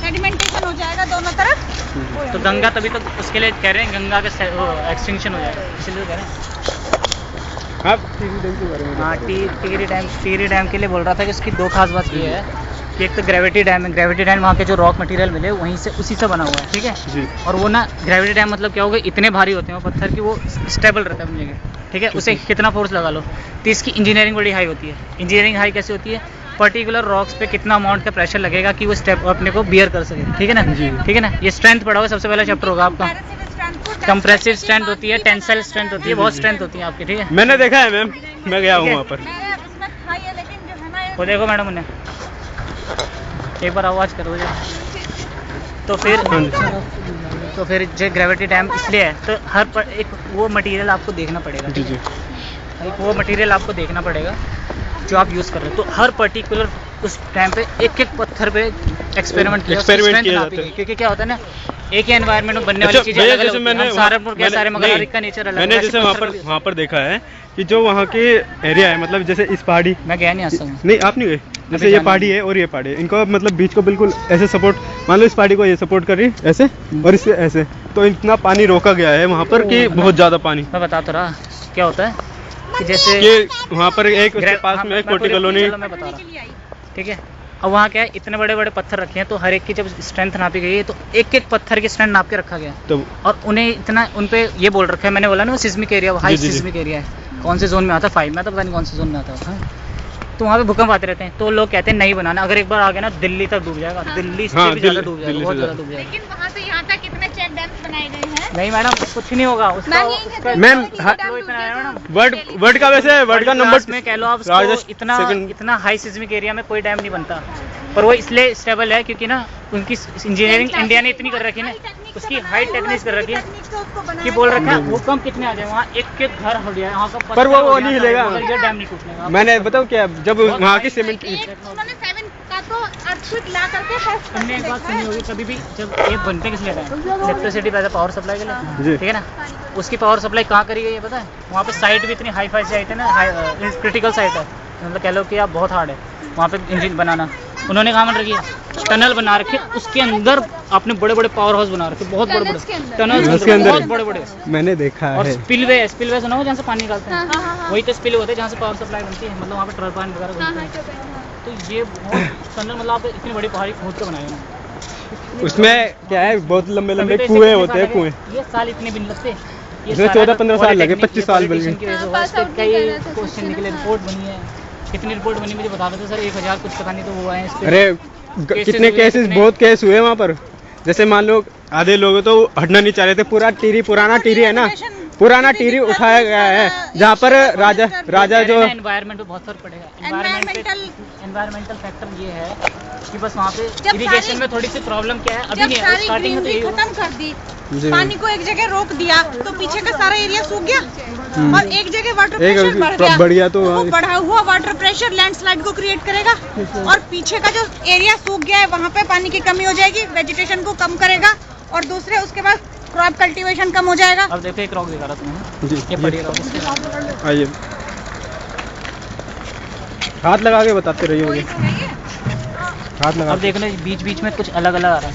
Sedimentation हो जाएगा दोनों तरफ। तो गंगा तभी तो उसके लिए कह रहे हैं गंगा का एक्सटिंक्शन हो जाएगा, इसलिए कह रहे हैं। आप टिहरी डैम के बारे में? हाँ, टिहरी डैम के लिए बोल रहा था कि उसकी दो खास बात ये है कि एक तो ग्रेविटी डैम है। ग्रेविटी डैम वहाँ के जो रॉक मटेरियल मिले वहीं से उसी से बना हुआ है, ठीक है जी। और वो ना ग्रेविटी डैम मतलब क्या होगा, इतने भारी होते हैं वो पत्थर कि वो स्टेबल रहता है अपनी जगह, ठीक है। उसे कितना फोर्स लगा लो, तो इसकी इंजीनियरिंग बड़ी हाई होती है। इंजीनियरिंग हाई कैसे होती है, पर्टिकुलर रॉक्स पे कितना अमाउंट का प्रेशर लगेगा कि वो स्टेप अपने को बियर कर सके, ठीक है ना जी। ठीक है ना। ये स्ट्रेंथ पढ़ा होगा, सबसे पहला चैप्टर होगा आपका। कंप्रेसिव स्ट्रेंथ होती है, टेंसाइल स्ट्रेंथ होती है, बहुत स्ट्रेंथ होती है आपकी, ठीक है। मैंने देखा है मैम, मैं गया हूँ वहाँ पर। वो देखो मैडम उन्हें एक बार आवाज़ करो जी। तो फिर जो ग्रेविटी डैम इसलिए है तो एक वो मटेरियल आपको देखना पड़ेगा, जी जी। एक वो मटेरियल आपको देखना पड़ेगा जो आप यूज़ कर रहे हो। तो हर पर्टिकुलर उस टाइम पे एक एक पत्थर पे एक्सपेरिमेंट किया जाता है, क्योंकि क्या होता है ना, एक ही एनवायरनमेंट में बनने वाली चीजें अलग अलग होती हैं। सहारनपुर के सारे मगर का नेचर अलग है। मैंने जैसे वहाँ पर देखा है कि जो वहाँ के एरिया है, मतलब जैसे इस पहाड़ी, मैं गया नहीं आज तक। नहीं आप नहीं गए, जैसे ये पहाड़ी है और ये पहाड़ी है, इनको मतलब बीच को बिल्कुल ऐसे सपोर्ट, मान लो इस पहाड़ी को ये सपोर्ट कर रही है ऐसे और इससे ऐसे, तो इतना पानी रोका गया है वहाँ पर कि बहुत ज्यादा पानी। मैं बता तो रहा क्या होता है कि जैसे ये वहाँ पर एक उसके पास में कोटी कॉलोनी, मैं बता रहा, ठीक है। अब वहाँ क्या है, इतने बड़े बड़े पत्थर रखे हैं तो हर एक की जब स्ट्रेंथ नापी गई है तो एक एक पत्थर की स्ट्रेंथ नाप के रखा गया तो और उन्हें इतना उन पे ये बोल रखा है, मैंने बोला ना वो seismic area, high seismic area है। कौन से जोन में आता है, 5 में आता, पता नहीं कौन से जोन में आता है। तो वहाँ पे भूकंप आते रहते हैं, तो लोग कहते हैं नहीं बनाना, अगर एक बार आ गया ना दिल्ली तक डूब जाएगा, दिल्ली से भी ज़्यादा डूब जाएगा, बहुत ज़्यादा डूब जाएगा। लेकिन वहाँ से यहाँ तक कितने चेक डैम्स बनाए गए हैं? नहीं मैडम कुछ नहीं होगा उसका। मैम वर्ल्ड का वैसे वर्ल्ड का नंबर में कह लो आप उसको, इतना हाई सिस्मिक एरिया में कोई डैम नहीं बनता, पर वो इसलिए स्टेबल है क्योंकि ना उनकी इंजीनियरिंग इंडिया ने इतनी कर रखी है ना, उसकी हाई टेक्निक्स कर रखी है कि बोल रखा है भूकंप कितने आ जाए वहाँ एक एक घर हो जाए वहाँ का, पर वो नहीं हिलेगा, ये डैम नहीं टूटने का। मैंने बताऊँ क्या, जब वहाँ की सीमेंट उन्होंने 7 का तो अर्थक्वेक ला करके टेस्ट हमने एक बात सुनी होगी कभी भी, जब एक बनते किस लिए है, इलेक्ट्रिसिटी पैदा पावर सप्लाई के लिए, ठीक है ना। उसकी पावर सप्लाई कहाँ करी गई है पता है, वहाँ पे साइट भी इतनी हाई फाई साइट है ना, क्रिटिकल साइट है, मतलब कह लो कि आप बहुत हार्ड है वहाँ पे इंजन बनाना। उन्होंने कहाँ बन रखी है, टनल बना रखे, उसके अंदर आपने बड़े बड़े पावर हाउस बना रखे, बहुत बड़े बड़े टनल के अंदर, बहुत बड़े बड़े मैंने देखा है। और स्पिलवे सुना हो जहाँ से पानी निकालते हैं, वही तो स्पिलवे होते हैं जहाँ से पावर सप्लाई बनती है, मतलब वहाँ पे टर्बाइन वगैरह बनते हैं। तो ये बहुत टनल मतलब आप इतनी बड़ी पहाड़ी खोद के बनाए ना, उसमें क्या है, बहुत लंबे लंबे कुएं होते हैं, कुएं। ये साल इतने भी नहीं लगते, इसमें 14-15 साल लगे, 25 साल बन गए। कई क्वेश्चन निकले, रिपोर्ट बनी है, कितनी रिपोर्ट बनी मुझे बता रहे थे सर, 1000 कुछ पता नहीं तो वो आए इस पे। अरे कितने केसेस, बहुत केस हुए वहाँ पर। जैसे मान लो आधे लोग तो हटना नहीं चाह रहे थे, पूरा पुराना टिहरी है ना, पुराना टिहरी उठाया गया है, जहाँ पर राजा जो एनवायरमेंट पे बहुत फर्क पड़ेगा। एनवायरमेंटल फैक्टर ये है कि बस वहाँ पे इरिगेशन में थोड़ी सी प्रॉब्लम क्या है, अभी नहीं है, स्टार्टिंग में तो यही खत्म कर दी, पानी को एक जगह रोक दिया तो पीछे का सारा एरिया सूख गया और एक जगह वाटर प्रेशर बढ़ गया, तो वो बढ़ा हुआ वाटर प्रेशर लैंडस्लाइड को क्रिएट करेगा और पीछे का जो एरिया सूख गया है वहाँ पे पानी की कमी हो जाएगी, वेजिटेशन को कम करेगा और दूसरे उसके बाद क्रॉप कल्टीवेशन कम हो जाएगा। अब देखो एक रॉक दिखा रहा तुम्हें, ये पड़ी रॉक, आइए हाथ लगा के बताते रहिए मुझे, हाथ लगा। अब देखो ना बीच बीच में कुछ अलग अलग आ रहा है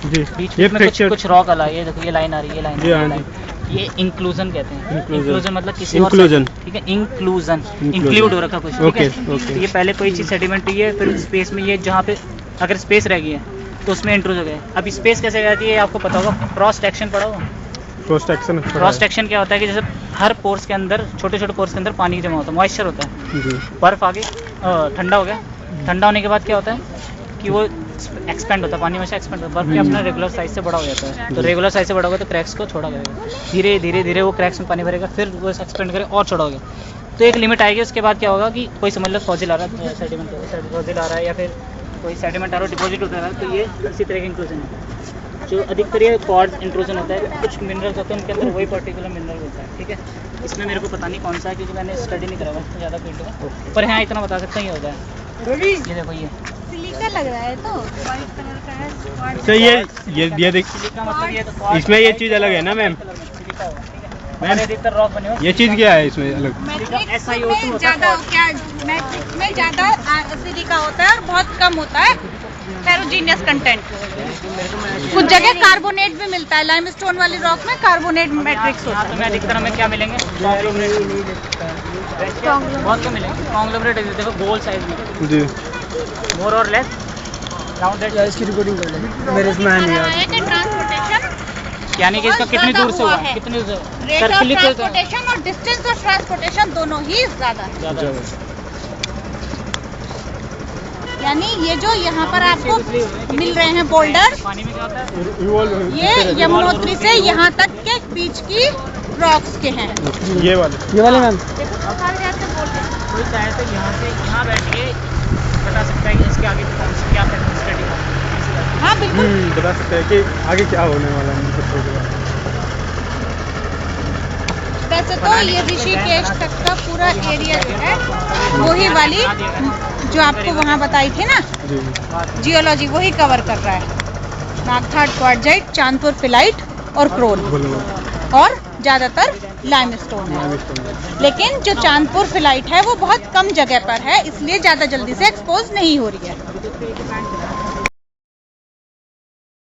जी, बीच में कुछ रॉक अलग, ये देखो ये लाइन आ रही है, ये लाइन ये इंक्लूजन कहते हैं। इंक्लूजन मतलब किसी इंक्लूजन, ठीक है, इंक्लूजन इंक्लूड हो रखा कुछ, ठीक है। तो ये पहले कोई चीज सेडिमेंट हुई है, फिर स्पेस में ये जहाँ पे अगर स्पेस रह गई है तो उसमें इंट्रूज हो गए। अब स्पेस कैसे जाती है आपको पता होगा, क्रॉस टेक्शन पढ़ा होगा। क्रॉस टेक्शन क्या होता है कि जैसे हर पोर्स के अंदर, छोटे छोटे पोर्स के अंदर पानी जमा होता है, मॉइस्चर होता है, बर्फ आ गई, ठंडा हो गया, ठंडा होने के बाद क्या होता है कि वो एक्सपेंड होता है, पानी हमेशा एक्सपेंड होता है, बर्फ के अपना रेगुलर साइज से बड़ा हो जाता है, तो रेगुलर साइज से बड़ा होगा तो क्रैक्स को छोड़ा करेगा, धीरे धीरे धीरे वो क्रैक्स में पानी भरेगा, फिर वो एक्सपेंड करेगा और छोड़ा होगा, तो एक लिमिट आएगी। उसके बाद क्या होगा कि कोई समझ लो फॉजिल आ रहा है, सेडिमेंट आ रहा है या फिर कोई सेडिमेंट आ रहा है, डिपॉजिट होता है, तो ये इसी तरह का इंक्लूजन है। जो अधिकतर ये क्वार्ट्ज इंट्रूजन होता है, कुछ मिनरल्स होते हैं उनके अंदर वही पर्टिकुलर मिनरल होता है, ठीक है। इसमें मेरे को पता नहीं कौन सा है क्योंकि मैंने स्टडी नहीं करा हुआ ज़्यादा फील्ड में, पर हाँ इतना बता सकता ही होता है। ये देखो ये सिलिका लग रहा है, तो व्हाइट कलर का है। तो ये देख, इसमें ये चीज़ अलग है ना मैम, अधिकतर रॉक बने हुए, ये चीज़ क्या है इसमें अलग? ज़्यादा क्या मैट्रिक्स में ज़्यादा सिलिका होता है और बहुत कम होता है फेरोजीनियस कंटेंट। कुछ जगह कार्बोनेट भी मिलता है, लाइमस्टोन वाली रॉक में कार्बोनेट मैट्रिक्स होता है। मैं अधिकतर हमें क्या मिलेंगे, बहुत कम मिलेंगे कॉन्ग्लोमरेट। देखो गोल साइज में जी, मोर और लेस राउंड दैट। इसकी रिकॉर्डिंग कर लो मेरे इसमें है नहीं यार। ट्रांसपोर्टेशन यानी कि इसका कितनी दूर से हुआ है, कितनी दूर से रेट ऑफ ट्रांसपोर्टेशन और डिस्टेंस ऑफ ट्रांसपोर्टेशन दोनों ही ज्यादा है। यानी ये जो यहाँ पर आपको मिल रहे हैं बोल्डर, पानी में क्या होता है, ये यमुनोत्री से यहाँ तक के बीच की रॉक्स के हैं। ये वाले मैम। देखो तो सारे ऐसे बोल रहे हैं। कोई चाहे तो यहाँ से यहाँ बैठ के बता सकता है कि इसके आगे क्या स्टडी है। हाँ बिल्कुल बता सकते हैं कि आगे क्या होने वाला है सबसे बाद। वैसे तो ये ऋषिकेश तक का पूरा एरिया जो है वही वाली जो आपको वहाँ बताई थी ना जियोलॉजी, वही कवर कर रहा है। नागथाट क्वार्टजाइट, चांदपुर फिलाइट और क्रोल, और ज्यादातर लाइमस्टोन है। लेकिन जो चांदपुर फिलाइट है वो बहुत कम जगह पर है, इसलिए ज्यादा जल्दी से एक्सपोज नहीं हो रही है।